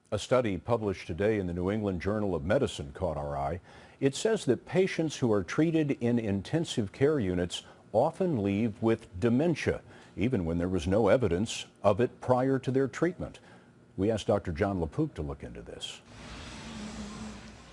A study published today in the New England Journal of Medicine caught our eye. It says that patients who are treated in intensive care units often leave with dementia, even when there was no evidence of it prior to their treatment. We asked Dr. John LaPook to look into this.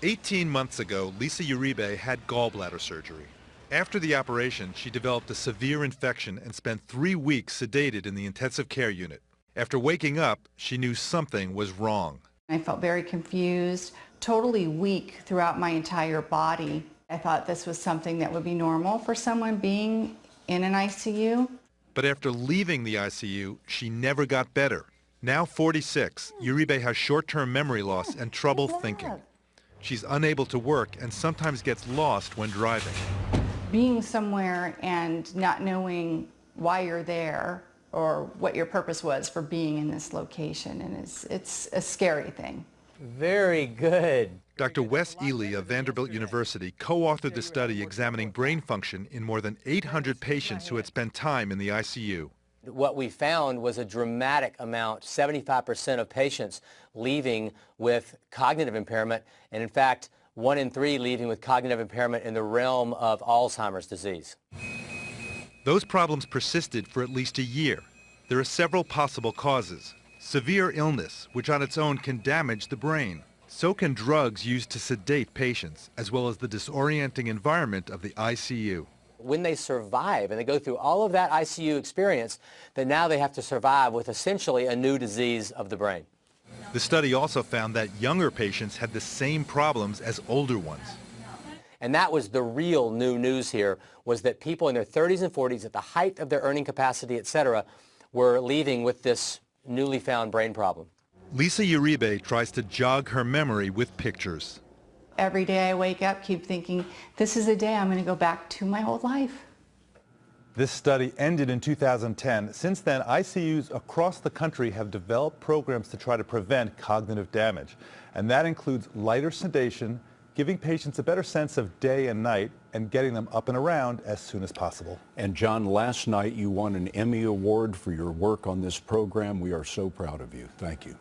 18 months ago, Lisa Uribe had gallbladder surgery. After the operation, she developed a severe infection and spent 3 weeks sedated in the intensive care unit. After waking up, she knew something was wrong. I felt very confused, totally weak throughout my entire body. I thought this was something that would be normal for someone being in an ICU. But after leaving the ICU, she never got better. Now 46, Uribe has short-term memory loss and trouble thinking. She's unable to work and sometimes gets lost when driving. Being somewhere and not knowing why you're there or what your purpose was for being in this location, and it's a scary thing. Very good. Dr. Wes Ely of Vanderbilt University co-authored the study examining brain function in more than 800 patients who had spent time in the ICU. What we found was a dramatic amount, 75% of patients leaving with cognitive impairment, and in fact, 1 in 3 leaving with cognitive impairment in the realm of Alzheimer's disease. Those problems persisted for at least a year. There are several possible causes. Severe illness, which on its own can damage the brain. So can drugs used to sedate patients, as well as the disorienting environment of the ICU. When they survive and they go through all of that ICU experience, then now they have to survive with essentially a new disease of the brain. The study also found that younger patients had the same problems as older ones. And that was the real new news here, was that people in their 30s and 40s at the height of their earning capacity, etc., were leaving with this newly found brain problem. Lisa Uribe tries to jog her memory with pictures. Every day I wake up, keep thinking, this is a day I'm going to go back to my old life. This study ended in 2010. Since then, ICUs across the country have developed programs to try to prevent cognitive damage. And that includes lighter sedation, giving patients a better sense of day and night, and getting them up and around as soon as possible. And John, last night you won an Emmy Award for your work on this program. We are so proud of you. Thank you.